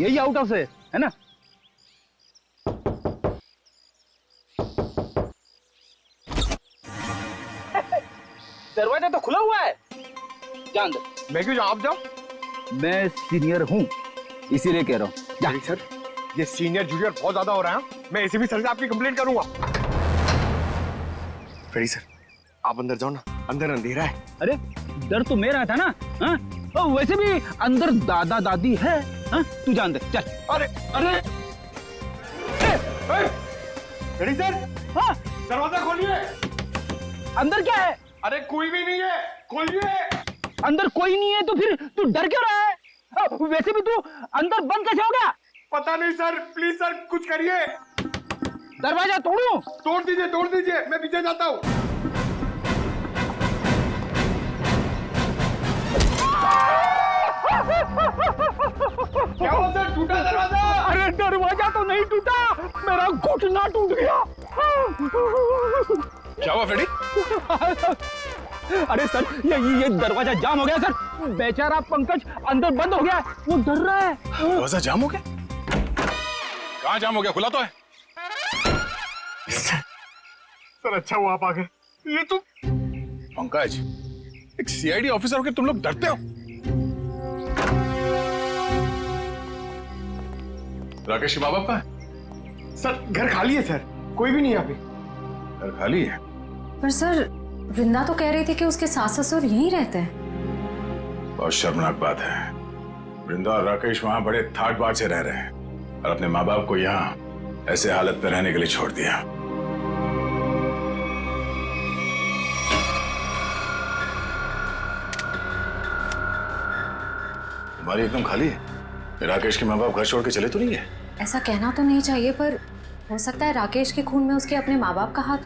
यही out house है ना? दरवाजा तो खुला हुआ है। जा अंदर। मैं क्यों जाऊं, आप जाओ। मैं सीनियर हूँ इसीलिए कह रहा हूँ। जा। सर, ये सीनियर जूनियर बहुत ज्यादा हो रहा है। मैं एसीपी सर से आपकी कंप्लेंट करूंगा। फ्रेडी सर, आप अंदर जाओ ना, अंदर अंधेरा है। अरे डर तो मेरा था ना। हाँ? वैसे भी अंदर दादा दादी है। हाँ? तू जा अंदर चल। अरे अरे फ्रेडी सर, हाँ? दरवाजा खोलिए। अंदर क्या है? अरे कोई भी नहीं है, खोलिए। अंदर कोई नहीं है तो फिर तू डर क्यों रहा है? वैसे भी तू अंदर बंद कैसे हो गया? पता नहीं सर, प्लीज सर कुछ करिए। दरवाजा तोड़ूं? तोड़ दीजिए, मैं पीछे जाता हूँ। क्या हुआ सर, टूटा दरवाजा? अरे दरवाजा तो नहीं टूटा, मेरा घुटना टूट गया। क्या हुआ फ्रेडी? अरे सर ये दरवाजा जाम हो गया सर। बेचारा पंकज अंदर बंद हो गया, वो डर रहा है। दरवाजा जाम हो गया? कहाँ जाम हो गया? खुला तो है। सर अच्छा हुआ आप आ गए। ये तो पंकज, एक सीआईडी ऑफिसर होकर तुम लोग डरते हो? राकेश के माँ बाप कहाँ है? सर घर खाली है सर, कोई भी नहीं यहाँ पे। घर खाली है? पर सर वृंदा तो कह रही थी कि उसके सास ससुर यहीं रहते हैं। बहुत शर्मनाक बात है। वृंदा और राकेश वहां बड़े ठाट बाट से रह रहे हैं और अपने माँ बाप को यहाँ ऐसे हालत में रहने के लिए छोड़ दिया। तुम्हारी एकदम खाली है। राकेश के माँ बाप घर छोड़ के चले तो नहीं है? ऐसा कहना तो नहीं चाहिए, पर हो सकता है राकेश के खून में उसके अपने माँ बाप का हाथ।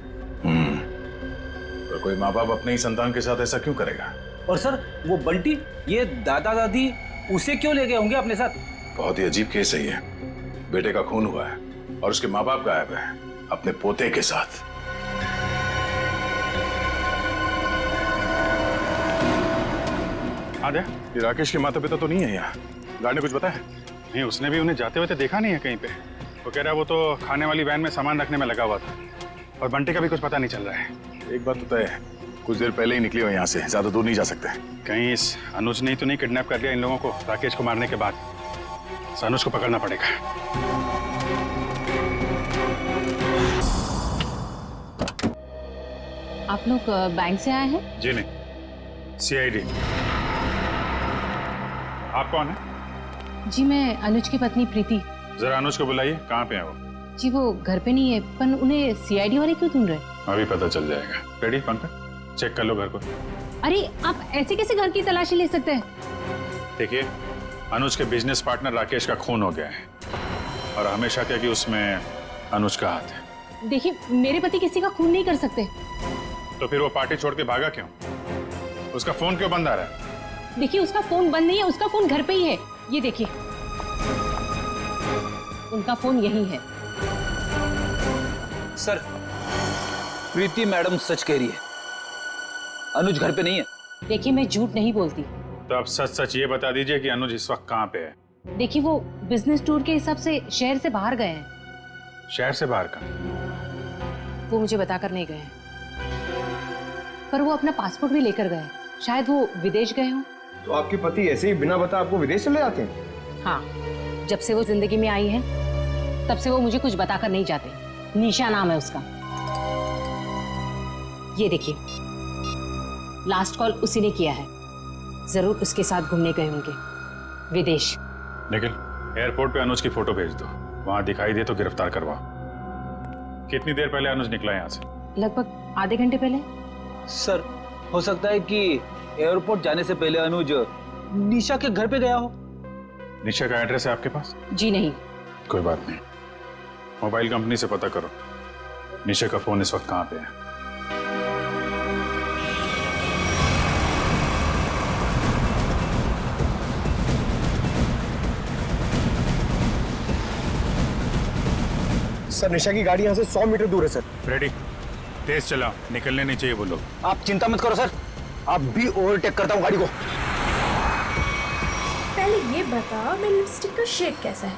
तो कोई माँ बाप अपने ही संतान के साथ ऐसा क्यों करेगा? और सर वो बंटी, ये दादा दादी उसे क्यों ले गए होंगे अपने साथ? बहुत ही अजीब केस है ये। बेटे का खून हुआ है और उसके माँ बाप गायब है अपने पोते के साथ। आदे, ये राकेश के माता पिता तो नहीं है यहाँ? गार्ड ने कुछ बताया? नहीं, उसने भी उन्हें जाते हुए तो देखा नहीं है कहीं पे। वो कह रहा है वो तो खाने वाली वैन में सामान रखने में लगा हुआ था और बंटी का भी कुछ पता नहीं चल रहा है। एक बात तो तय है, कुछ देर पहले ही निकले हो यहाँ से, ज्यादा दूर नहीं जा सकते। कहीं इस अनुज ने तो नहीं किडनैप कर लिया इन लोगों को राकेश को मारने के बाद? अनुज को पकड़ना पड़ेगा। आप लोग बैंक से आए हैं? जी नहीं, सीआईडी। आप कौन है? जी मैं अनुज की पत्नी प्रीति। जरा अनुज को बुलाइए, कहाँ पे है वो? जी वो घर पे नहीं है, पर उन्हें सीआईडी वाले क्यों ढूंढ रहे? अभी पता चल जाएगा। रेडी पंकज, चेक कर लो घर को। अरे आप ऐसे कैसे घर की तलाशी ले सकते हैं? देखिए, अनुज के बिजनेस पार्टनर राकेश का खून हो गया है और हमेशा क्या कि उसमें अनुज का हाथ है। देखिए मेरे पति किसी का खून नहीं कर सकते। तो फिर वो पार्टी छोड़ के भागा क्यों? उसका फोन क्यों बंद आ रहा है? देखिए उसका फोन बंद नहीं है, उसका फोन घर पे ही है। ये देखिए, उनका फोन यही है। सर प्रीति मैडम सच कह रही है, अनुज घर पे नहीं है। देखिए मैं झूठ नहीं बोलती। तो आप सच सच ये बता दीजिए कि अनुज इस वक्त कहाँ पे है? देखिए वो बिजनेस टूर के हिसाब से शहर से बाहर गए हैं। शहर से बाहर का? वो मुझे बताकर नहीं गए, पर वो अपना पासपोर्ट भी लेकर गए। शायद वो विदेश गए हों। तो आपके पति ऐसे ही बिना बता आपको विदेश चले जाते हैं? हाँ, जब से वो जिंदगी में आई है तब से वो मुझे कुछ बताकर नहीं जाते। निशा नाम है उसका। ये देखिए, लास्ट कॉल उसी ने किया है। जरूर उसके साथ घूमने गए होंगे विदेश। निखिल, एयरपोर्ट पे अनुज की फोटो भेज दो, वहां दिखाई दे तो गिरफ्तार करवाओ। कितनी देर पहले अनुज निकला यहाँ से? लगभग आधे घंटे पहले। सर हो सकता है कि एयरपोर्ट जाने से पहले अनुज निशा के घर पे गया हो। निशा का एड्रेस है आपके पास? जी नहीं। कोई बात नहीं, मोबाइल कंपनी से पता करो निशा का फोन इस वक्त कहाँ पे है। सर निशा की गाड़ी यहाँ से 100 मीटर दूर है सर। रेडी, तेज चलाओ, निकलने नहीं चाहिए वो लोग। आप चिंता मत करो सर, आप भी ओवरटेक करता हूँ गाड़ी को। पहले ये बता मेरी लिपस्टिक का शेड कैसा है?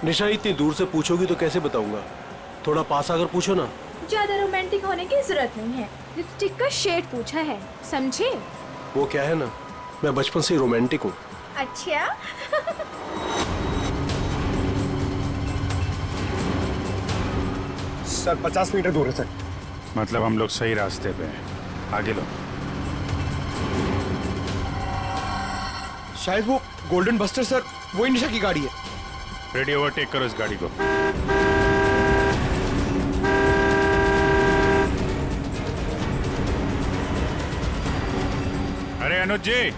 निशा इतनी दूर से पूछोगी तो कैसे बताऊंगा? थोड़ा पास आकर पूछो ना। ज्यादा रोमांटिक होने की जरूरत नहीं है, लिपस्टिक का शेड पूछा है, समझे? वो क्या है ना, मैं बचपन से ही रोमांटिक हूँ। अच्छा। सर 50 मीटर दूर है सर। मतलब हम लोग सही रास्ते पे हैं। आगे लो। शायद वो गोल्डन बस्टर सर, वही निशा की गाड़ी है। रेडी, ओवरटेक करो इस गाड़ी को। अरे अनुज जी,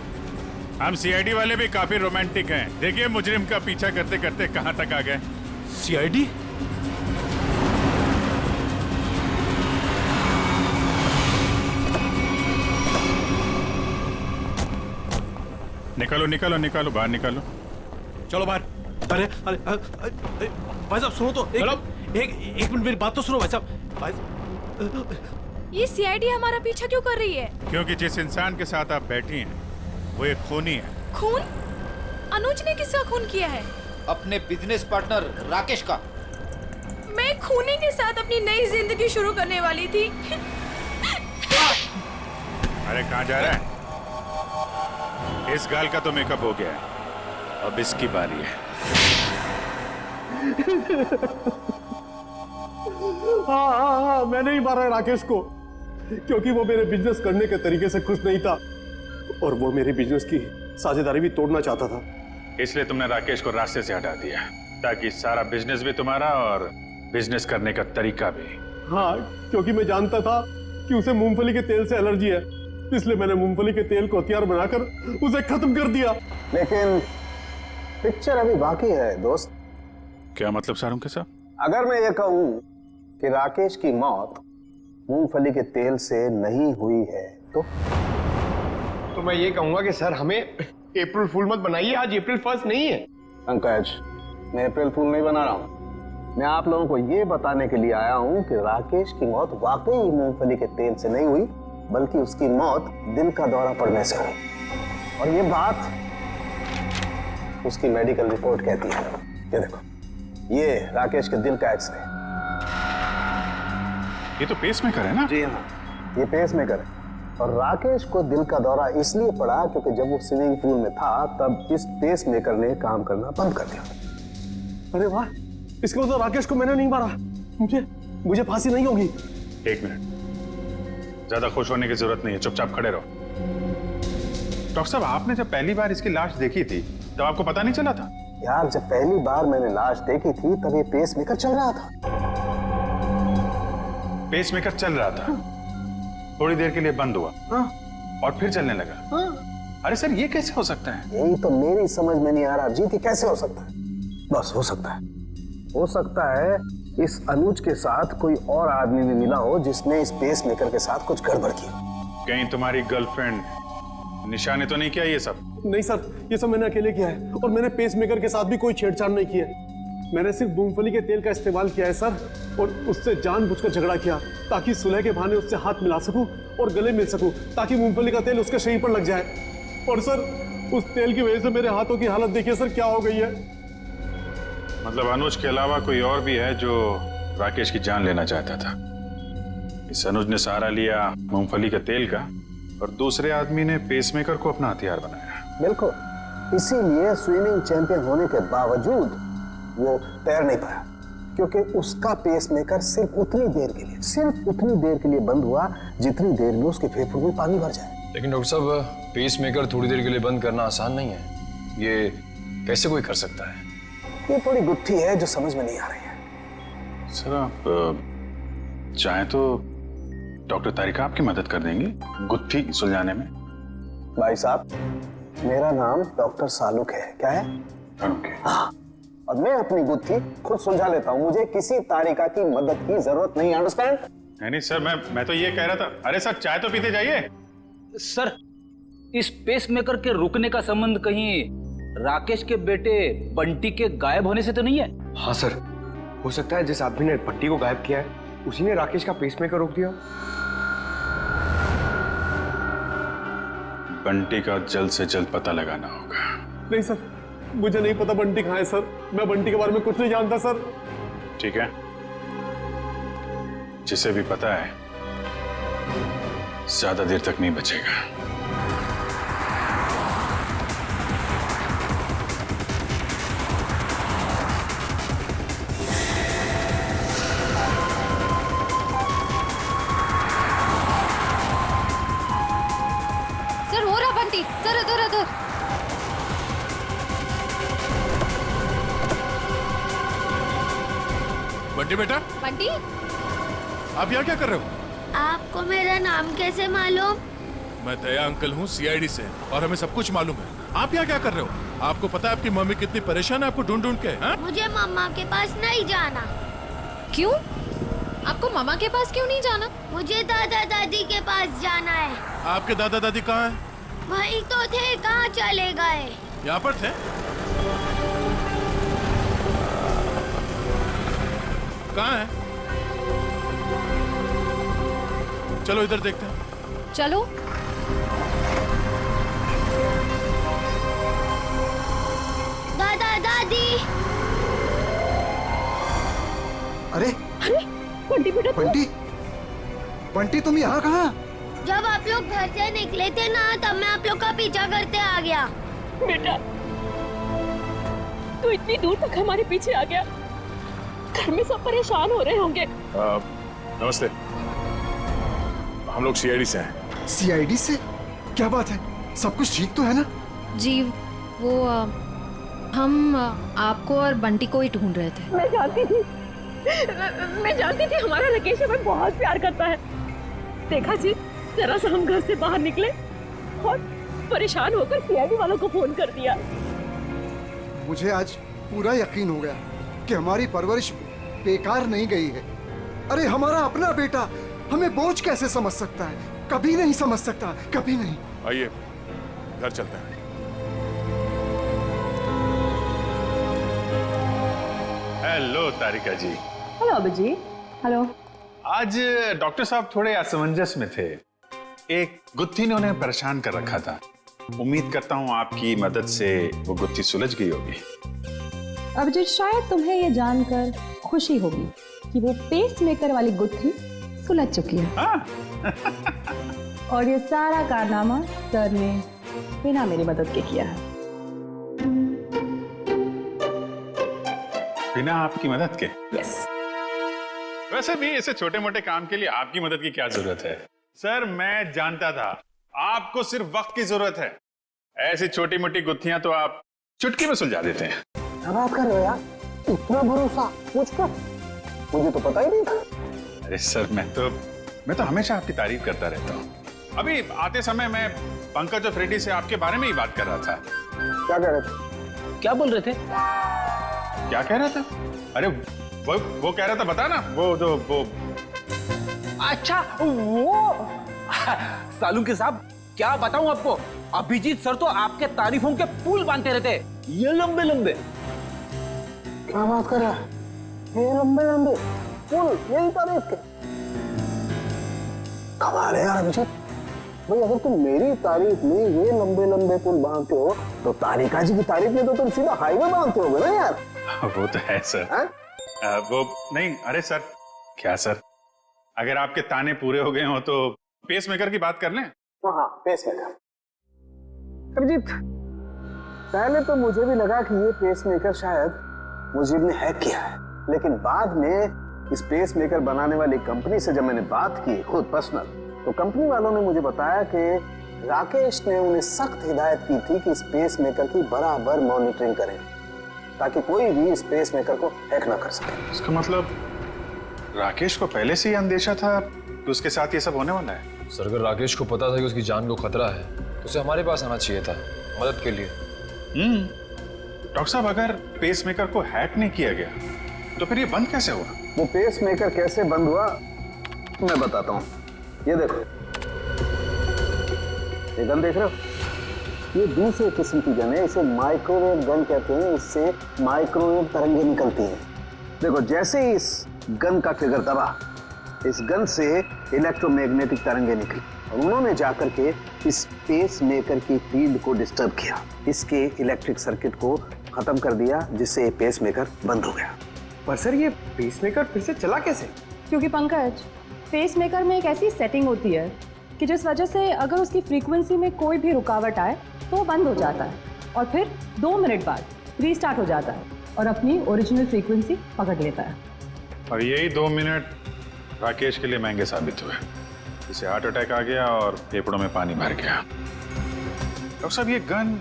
हम सीआईडी वाले भी काफी रोमांटिक हैं। देखिए मुजरिम का पीछा करते करते कहां तक आ गए। सीआईडी? निकालो निकालो निकालो, बाहर निकालो। चलो बाहर। अरे अरे भाई साहब सुनो तो, एक मिनट मेरी बात तो सुनो भाई साहब। ये सीआईडी हमारा पीछा क्यों कर रही है? क्योंकि जिस इंसान के साथ आप बैठी हैं वो एक खूनी है। खून? अनुज ने किसका खून किया है? अपने बिजनेस पार्टनर राकेश का। मैं खूनी के साथ अपनी नई जिंदगी शुरू करने वाली थी। अरे कहाँ जा रहा है? इस गाल का तो मेकअप हो गया है, अब इसकी बारी है। हाँ, मैंने ही मारा राकेश को, क्योंकि वो मेरे बिजनेस करने के तरीके से खुश नहीं था और वो मेरे बिजनेस की साझेदारी भी तोड़ना चाहता था। इसलिए तुमने राकेश को रास्ते से हटा दिया ताकि सारा बिजनेस भी तुम्हारा और बिजनेस करने का तरीका भी। हाँ, क्योंकि मैं जानता था कि उसे मूंगफली के तेल से एलर्जी है, इसलिए मैंने मूंगफली के तेल को हथियार बनाकर उसे खत्म कर दिया। लेकिन पिक्चर अभी बाकी है दोस्त। क्या मतलब सारुण के साथ? अगर मैं ये कहूं कि राकेश की मौत मूंगफली के तेल से नहीं हुई है तो मैं ये कहूंगा कि सर हमें अप्रैल फूल मत बनाइए, आज अप्रैल 1 नहीं है। पंकज, मैं अप्रैल फूल नहीं बना रहा हूं। मैं आप लोगों को ये बताने के लिए आया हूं कि राकेश की मौत वाकई मूंगफली के तेल से नहीं हुई, बल्कि उसकी मौत दिल का दौरा पड़ने से हुई। और ये बात उसकी मेडिकल रिपोर्ट कहती है। ये देखो, ये राकेश के दिल का एक्सरे। ये तो पेसमेकर है ना? जी हाँ, ये पेसमेकर है। और राकेश को दिल का दौरा इसलिए पड़ा क्योंकि जब वो स्विमिंग पूल में था तब इस पेसमेकर ने काम करना बंद कर दिया। अरे वाह, इसका मतलब राकेश को मैंने नहीं मारा। मुझे फांसी नहीं होगी। एक मिनट, ज्यादा खुश होने की जरूरत नहीं है, चुपचाप खड़े रहो। डॉक्टर साहब, आपने जब पहली बार इसकी लाश देखी थी तब आपको पता नहीं चला था? यार, जब पहली बार मैंने लाश देखी थी तब ये पेसमेकर चल रहा था। पेसमेकर चल रहा था, थोड़ी देर के लिए बंद हुआ और फिर चलने लगा। अरे सर, ये कैसे हो सकता है? यही तो मेरी समझ में नहीं आ रहा जी कि कैसे हो सकता है। बस हो सकता है इस अनुज के साथ कोई और आदमी भी मिला हो जिसने इस पेसमेकर के साथ कुछ गड़बड़ की। कहीं तुम्हारी गर्लफ्रेंड निशा ने तो नहीं किया ये सब? नहीं सर, ये सब मैंने अकेले किया है और मैंने पेसमेकर के साथ भी कोई छेड़छाड़ नहीं की है। मैंने सिर्फ मूंगफली के तेल का इस्तेमाल किया है सर, और उससे जानबूझकर झगड़ा किया ताकि सुलह के बहाने उससे हाथ मिला सकूं और गले मिल सकूं, ताकि मूंगफली का तेल उसके शरीर पर लग जाए। और सर, उस तेल की वजह से मेरे हाथों की हालत देखिए सर क्या हो गई है। मतलब अनुज के अलावा कोई और भी है जो राकेश की जान लेना चाहता था? इस अनुज ने सहारा लिया मूंगफली के तेल का और दूसरे आदमी ने पेसमेकर को अपना हथियार बनाया। बिल्कुल, इसीलिए स्विमिंग चैंपियन होने के बावजूद वो तैर नहीं पाया, क्योंकि उसका पेसमेकर सिर्फ उतनी देर के लिए बंद हुआ जितनी देर में उसके फेफड़ों में पानी भर जाए। लेकिन डॉक्टर साहब, पेसमेकर थोड़ी देर के लिए बंद करना आसान नहीं है। ये कैसे कोई कर सकता है? ये थोड़ी गुत्थी है जो समझ में नहीं आ रही है। सर, आप चाहें तो डॉक्टर तारिका आपकी मदद कर देंगी गुत्थी सुलझाने में। भाई साहब, मेरा नाम डॉक्टर सालुक है। क्या है? हाँ, और मैं अपनी गुत्थी खुद सुलझा लेता हूँ। मुझे किसी तारिका की मदद की जरूरत नहीं। अंडरस्टैंड? नहीं सर, मैं तो ये कह रहा था। अरे सर, चाय तो पीते जाइए। सर, इस पेसमेकर के रुकने का संबंध कहीं राकेश के बेटे बंटी के गायब होने से तो नहीं है? हाँ सर, हो सकता है जिस आदमी ने बंटी को गायब किया है उसी ने राकेश का पेसमेकर रोक दिया। बंटी का जल्द से जल्द पता लगाना होगा। नहीं सर, मुझे नहीं पता बंटी कहाँ है सर। मैं बंटी के बारे में कुछ नहीं जानता सर। ठीक है, जिसे भी पता है ज्यादा देर तक नहीं बचेगा। सर हो रहा बंटी, सर इधर इधर। बंटी बेटा, बंटी, आप यहाँ क्या कर रहे हो? आपको मेरा नाम कैसे मालूम? मैं दया अंकल हूँ सीआईडी से, और हमें सब कुछ मालूम है। आप यहाँ क्या कर रहे हो? आपको पता है आपकी मम्मी कितनी परेशान है आपको ढूंढ ढूंढ के? हाँ? मुझे मम्मा के पास नहीं जाना। क्यों? आपको मामा के पास क्यों नहीं जाना? मुझे दादा दादी के पास जाना है। आपके दादा दादी कहाँ हैं? वही तो थे, कहाँ चले गए? यहाँ पर थे। कहाँ है? चलो इधर देखते हैं। चलो। दादा दादी। अरे अरे बंटी बेटा, बंटी, बंटी तुम यहाँ कहाँ? जब आप लोग घर से निकले थे ना, तब मैं आप लोग का पीछा करते आ गया। बेटा, तू इतनी दूर तक हमारे पीछे आ गया। घर में सब परेशान हो रहे होंगे। नमस्ते, हम लोग सीआईडी से हैं। सीआईडी से? क्या बात है, सब कुछ ठीक तो है ना? जी वो हम आपको और बंटी को ही ढूंढ रहे थे। मैं जानती थी हमारा राकेश हमें बहुत प्यार करता है। देखा जी, जरा सा हम घर से बाहर निकले और परेशान होकर सीआईडी वालों को फोन कर दिया। मुझे आज पूरा यकीन हो गया कि हमारी परवरिश बेकार नहीं गई है। अरे हमारा अपना बेटा हमें बोझ कैसे समझ सकता है? कभी नहीं समझ सकता, कभी नहीं। आइए घर चलते हैं। हेलो तारिका जी। हेलो अभिजीत। हेलो। आज डॉक्टर साहब थोड़े असमंजस में थे। एक गुत्थी ने उन्हें परेशान कर रखा था। उम्मीद करता हूँ आपकी मदद से वो गुत्थी सुलझ गई होगी। अभिजीत, शायद तुम्हें ये जानकर खुशी होगी कि वो पेसमेकर वाली गुत्थी सुलझ चुकी है। हाँ? और ये सारा कारनामा सर ने बिना मेरी मदद के किया है। बिना आपकी मदद के? यस। वैसे भी ऐसे छोटे मोटे काम के लिए आपकी मदद की क्या जरूरत है? सर मैं जानता था आपको सिर्फ वक्त की जरूरत है। ऐसी छोटी मोटी गुत्थियां तो आप चुटकी में सुलझा देते हैं। क्या बात कर रहे हो यार, इतना भरोसा मुझ पर? मुझे तो पता ही नहीं था। अरे सर मैं तो हमेशा आपकी तारीफ करता रहता हूँ। अभी आते समय मैं पंकज और फ्रेडी से आपके बारे में ही बात कर रहा था। क्या कह रहे थे? क्या बोल रहे थे? क्या कह रहा था? अरे वो कह रहा था, बता ना, वो अच्छा वो सालू के साहब, क्या बताऊं आपको, अभिजीत सर तो आपके तारीफों के पुल बांधते रहते, ये लंबे लंबे। क्या बात कर रहा है? ये लंबे लंबे पुल, यही तारीफ के? कमाल है यार अभिजीत भाई, अगर तुम मेरी तारीफ में ये लंबे लंबे पुल बांधते हो तो तारिका जी की तारीफ में तो तुम सीधा हाईवे बांधते होगे ना यार। वो तो है सर। वो नहीं, अरे सर क्या सर, अगर आपके ताने पूरे हो गए हो तो पेसमेकर की बात कर लें। हाँ, पेसमेकर। अभिजीत, पहले तो मुझे भी लगा कि ये पेसमेकर शायद मुजीब ने हैक किया है, लेकिन बाद में इस पेसमेकर बनाने वाली कंपनी से जब मैंने बात की खुद पर्सनल, तो कंपनी वालों ने मुझे बताया कि राकेश ने उन्हें सख्त हिदायत की थी कि इस पेसमेकर की बराबर मॉनिटरिंग करें ताकि कोई भी इस पेसमेकर को हैक ना कर सके। इसका मतलब राकेश को पहले से ही अंदेशा था कि उसके साथ ये सब होने वाला है। सर अगर राकेश को पता था कि उसकी जान को खतरा है तो उसे हमारे पास आना चाहिए था मदद के लिए। डॉक्टर साहब, अगर पेसमेकर को हैक नहीं किया गया तो फिर ये बंद कैसे हुआ? वो पेसमेकर कैसे बंद हुआ मैं बताता हूँ। ये देखो, ये गन देख रहे हो? ये दूसरे किस्म की गन है, इसे माइक्रोवेव गन कहते हैं। इससे माइक्रोवेव तरंगे निकलती हैं। देखो, जैसे ही इस गन का ट्रिगर दबा, इस गन से इलेक्ट्रोमैग्नेटिक तरंगे निकली और उन्होंने जाकर के इस पेसमेकर की फील्ड को डिस्टर्ब किया, इसके इलेक्ट्रिक सर्किट को खत्म कर दिया, जिससे ये पेसमेकर बंद हो गया। पर सर ये पेसमेकर फिर से चला कैसे? क्योंकि पंकज, पेसमेकर में एक ऐसी सेटिंग होती है कि जिस वजह से अगर उसकी फ्रीक्वेंसी में कोई भी रुकावट आए तो वो बंद हो जाता है और फिर 2 मिनट बाद रीस्टार्ट हो जाता है और अपनी ओरिजिनल फ्रीक्वेंसी पकड़ लेता है। और यही 2 मिनट राकेश के लिए महंगे साबित हुए। इसे हार्ट अटैक आ गया और फेफड़ों में पानी भर गया। डॉक्टर साहब, ये गन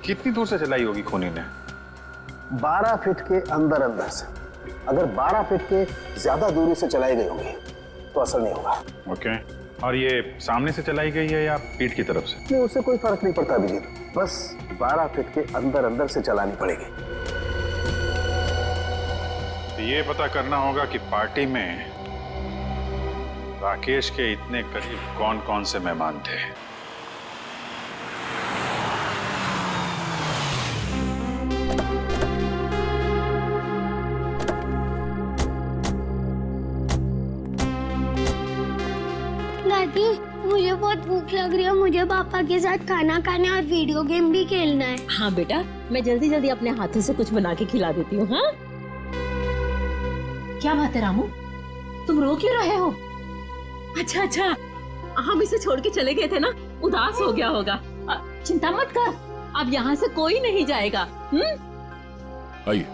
कितनी दूर से चलाई होगी खूनी ने? 12 फीट के अंदर अंदर से। अगर 12 फीट के ज्यादा दूरी से चलाई गई होगी तो असर नहीं होगा। ओके। और ये सामने से चलाई गई है या पीठ की तरफ से? नहीं, उससे कोई फर्क नहीं पड़ता अभिजीत, बस 12 फीट के अंदर अंदर से चलानी पड़ेगी। तो ये पता करना होगा कि पार्टी में राकेश के इतने करीब कौन कौन से मेहमान थे। दादी, मुझे बहुत भूख लग रही है, मुझे पापा के साथ खाना खाना और वीडियो गेम भी खेलना है। हाँ बेटा, मैं जल्दी जल्दी अपने हाथों से कुछ बना के खिला देती हूँ। हाँ, क्या बात है रामू, तुम रो क्यों रहे हो? अच्छा, हम इसे छोड़ के चले गए थे ना, उदास हो गया होगा। चिंता मत कर, अब यहाँ से कोई नहीं जाएगा। आइए।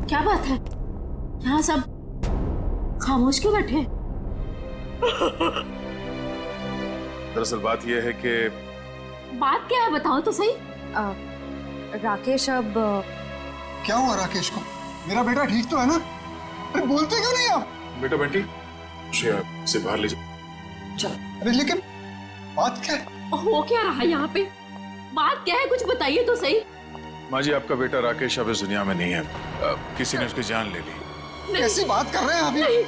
क्या बात है, यहाँ सब खामोश क्यों बैठे? दरअसल बात यह है कि बात क्या है, बताओ तो सही। राकेश अब क्या हुआ राकेश को? मेरा बेटा ठीक तो है ना? अरे बोलते क्यों नहीं आप? बेटा बंटी से बाहर ले जाओ। अरे लेकिन बात क्या है? हो क्या रहा है यहाँ पे? बात क्या है, कुछ बताइए तो सही। माँ जी, आपका बेटा राकेश अब इस दुनिया में नहीं है। किसी ने उसकी जान ले ली। कैसी बात कर रहे हैं अभी?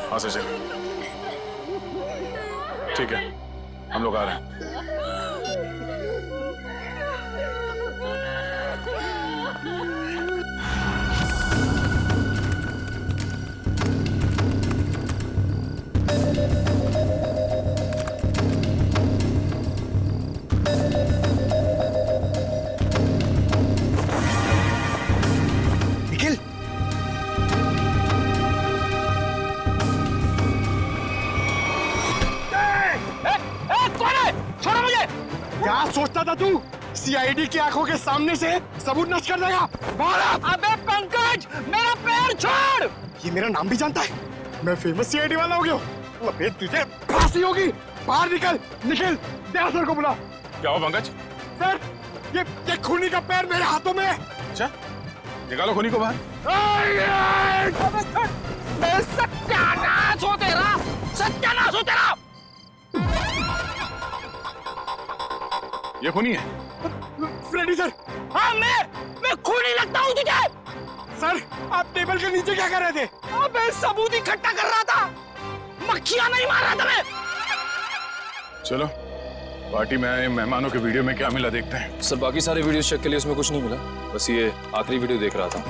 हाँ सर, ठीक है, हम लोग आ रहे हैं। निखिल, छोड़ो मुझे। क्या सोचता था तू? सीआईडी की आंखों के सामने से सबूत नष्ट कर देगा? अबे पंकज, मेरा पैर छोड़। ये मेरा नाम भी जानता है? मैं फेमस सीआईडी वाला हो गया हूँ। अबे तुझे फांसी होगी। बाहर निकल, निखिल, दया सर को बुला। क्या हो पंकज? सर, ये खूनी का पैर मेरे हाथों में है। अच्छा, निकालो खूनी को बाहर। सत्यानाश हो तेरा, सत्यानाश हो तेरा। ये खूनी है? Freddy sir. हाँ, मैं खूनी लगता हूँ तुझे? सर, आप टेबल के नीचे क्या कर रहे थे? अबे सबूत इकट्ठा कर रहा था, मक्खियां नहीं मार रहा था मैं। चलो, पार्टी में आए मेहमानों के वीडियो में क्या मिला देखते हैं। सर, बाकी सारे वीडियो चेक के लिए उसमें कुछ नहीं मिला, बस ये आखिरी वीडियो देख रहा था।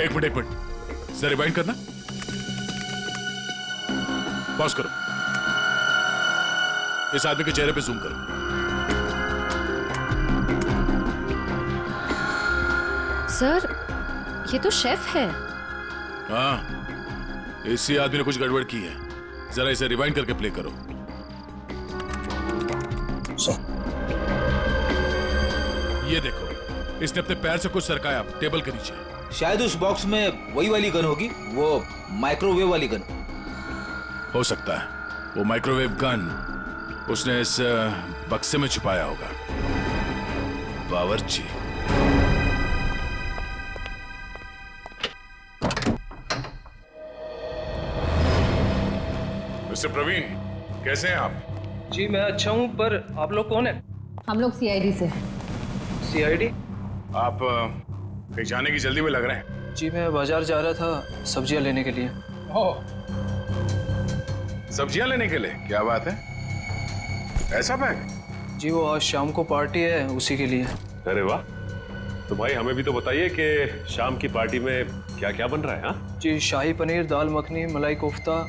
एक मिनट, जरा रिवाइंड करना। पॉज करो, इस आदमी के चेहरे पे जूम करो। सर, ये तो शेफ है। हाँ, इसी आदमी ने कुछ गड़बड़ की है। जरा इसे रिवाइंड करके प्ले करो। ये देखो, इसने अपने पैर से कुछ सरकाया टेबल के नीचे। शायद उस बॉक्स में वही वाली गन होगी, वो माइक्रोवेव वाली गन। हो सकता है वो माइक्रोवेव गन उसने इस बक्से में छुपाया होगा। बावर्ची। मिस्टर प्रवीण, कैसे हैं आप? जी मैं अच्छा हूँ, पर आप लोग कौन है? हम लोग सीआईडी से हैं। सीआईडी? आप कहीं जाने की जल्दी में लग रहे हैं। जी मैं बाजार जा रहा था सब्जियां लेने के लिए। ओह, सब्जियां लेने के लिए? क्या बात है, ऐसा बैग? जी वो आज शाम को पार्टी है, उसी के लिए। अरे वाह, तो भाई हमें भी तो बताइए कि शाम की पार्टी में क्या क्या बन रहा है? हाँ जी शाही पनीर, दाल मखनी, मलाई कोफ्ता।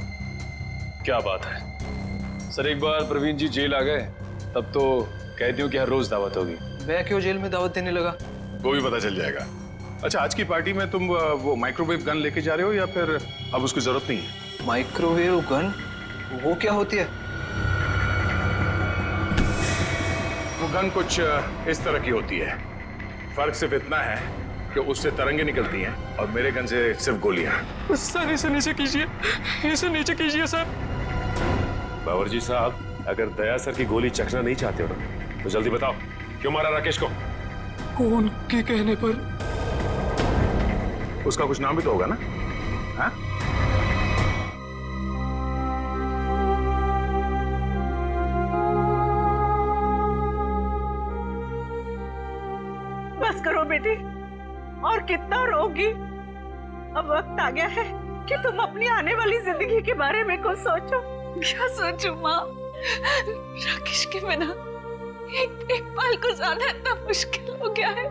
क्या बात है सर, एक बार प्रवीण जी जेल आ गए तब तो कैदियों की हर रोज दावत होगी। मैं क्यों जेल में दावत देने लगा? वो भी पता चल जाएगा। अच्छा, आज की पार्टी में तुम वो माइक्रोवेव गन लेके जा रहे हो या फिर अब उसकी जरूरत नहीं है? Microwave gun? वो क्या होती है? वो गन कुछ इस तरह की होती है। फर्क सिर्फ इतना है कि उससे तरंगे निकलती हैं और मेरे गन से सिर्फ गोलियां। सर इसे नीचे कीजिए, इसे नीचे कीजिए सर। बावर्ची साहब, अगर दया सर की गोली चखना नहीं चाहते हो ना तो जल्दी बताओ, क्यों मारा राकेश को? कौन के कहने पर? उसका कुछ नाम भी तो होगा ना? हाँ? बस करो बेटी, और कितना रोगी। अब वक्त आ गया है कि तुम अपनी आने वाली जिंदगी के बारे में कुछ सोचो। क्या सोचूं माँ? राकेश के बिना एक पल गुजारना इतना मुश्किल हो गया है।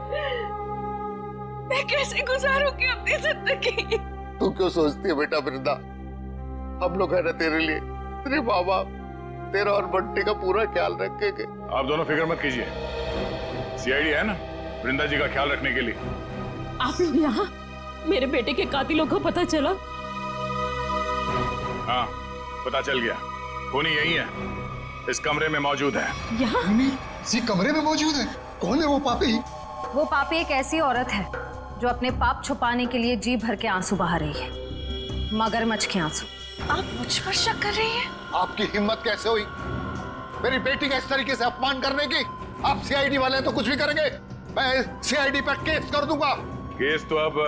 मैं कैसे गुजारूंगी अपनी जिंदगी? तू क्यों सोचती है बेटा वृंदा? हम लोग है ना तेरे लिए, तेरे माँ बाप, तेरा और बंटी का पूरा ख्याल रखेंगे। आप दोनों फिक्र मत कीजिए, सीआईडी है ना वृंदा जी का ख्याल रखने के लिए। आप लोग यहाँ? मेरे बेटे के कातिलों को पता चला? हाँ, पता चल गया। खूनी यही है, इस कमरे में मौजूद है। यहाँ? इसी कमरे में मौजूद है? कौन है वो पापी? वो पापी एक ऐसी औरत है जो अपने पाप छुपाने के लिए जी भर के आंसू बहा रही है, मगरमच्छ के आंसू। आप मुझ पर शक कर रही हैं? आपकी हिम्मत कैसे हुई मेरी बेटी का इस तरीके से अपमान करने की? आप सीआईडी वाले हैं तो कुछ भी करेंगे। मैं सीआईडी पर केस कर दूंगा। केस तो अब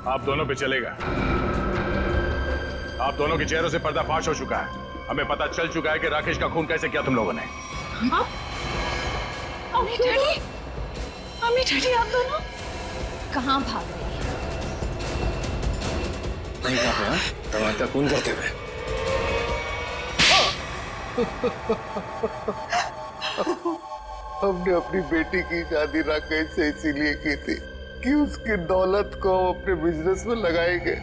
आप दोनों पे चलेगा। आप दोनों के चेहरों से पर्दाफाश हो चुका है। हमें पता चल चुका है कि राकेश का खून कैसे किया तुम लोगों ने। अम्मी डैडी, अम्मी डैडी आप दोनों कहाँ भाग रही हैं? नहीं पापा, दवा का खून करते हुए। हमने अपनी बेटी की शादी राकेश से इसीलिए की थी कि उसकी दौलत को हम अपने बिजनेस में लगाएंगे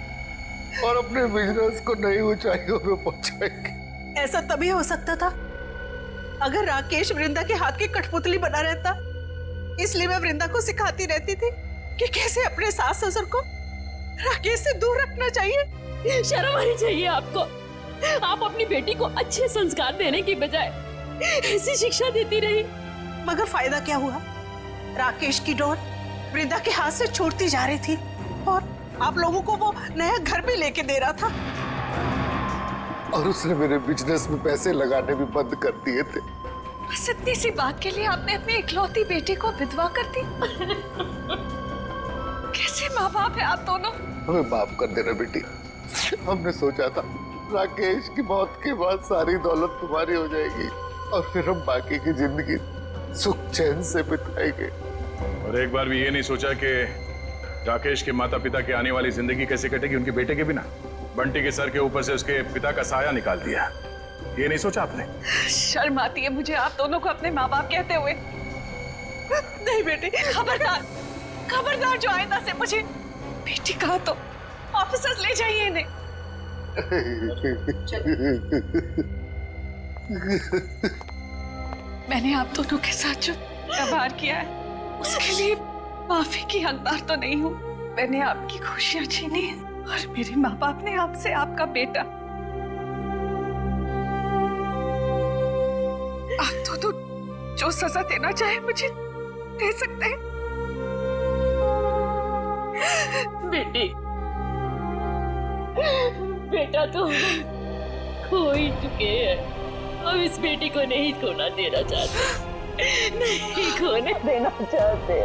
और अपने बिजनेस को नई ऊंचाइयों में पहुंचाएंगे। ऐसा तभी हो सकता था अगर राकेश वृंदा के हाथ की कठपुतली बना रहता। इसलिए मैं वृंदा को सिखाती रहती थी कि कैसे अपने सास ससुर को राकेश से दूर रखना चाहिए। शर्म आनी चाहिए आपको। आप अपनी बेटी को अच्छे संस्कार देने की बजाय ऐसी शिक्षा देती रही। मगर फायदा क्या हुआ? राकेश की डोर वृंदा के हाथ से छूटती जा रही थी और आप लोगों को वो नया घर भी लेके दे रहा था। और उसने मेरे बिजनेस में पैसे लगाने भी बंद कर दिए थे। बस इतनी सी बात के लिए आपने अपनी इकलौती बेटी को विधवा कर दी। कैसे माँ बाप है आप दोनों? हमें माफ कर देना बेटी। हमने सोचा था राकेश की मौत के बाद सारी दौलत तुम्हारी हो जाएगी और फिर हम बाकी की जिंदगी सुख चैन से बिताएंगे। और एक बार भी ये नहीं सोचा कि राकेश के माता पिता की आने वाली जिंदगी कैसे कटेगी उनके बेटे के बिना। बंटी के सर के ऊपर से उसके पिता का साया निकाल दिया। ये नहीं सोचा आपने? शर्म आती है मुझे आप दोनों को अपने माँ बाप कहते हुए। नहीं बेटी, खबरदार, खबरदार जो आइंदा से मुझे बेटी कहा तो ऑफिसर्स ले जाइए इन्हें। मैंने आप दोनों के साथ जो व्यवहार किया है उसके लिए माफी की हकदार तो नहीं हूँ। मैंने आपकी खुशियां छीनी और मेरे माँ बाप ने आपसे आपका बेटा। आप दोनों जो सजा देना चाहे मुझे दे सकते हैं। बेटी, बेटा तो खो ही चुके हैं। अब इस बेटी को नहीं खोना देना चाहते। नहीं खोने देना चाहते।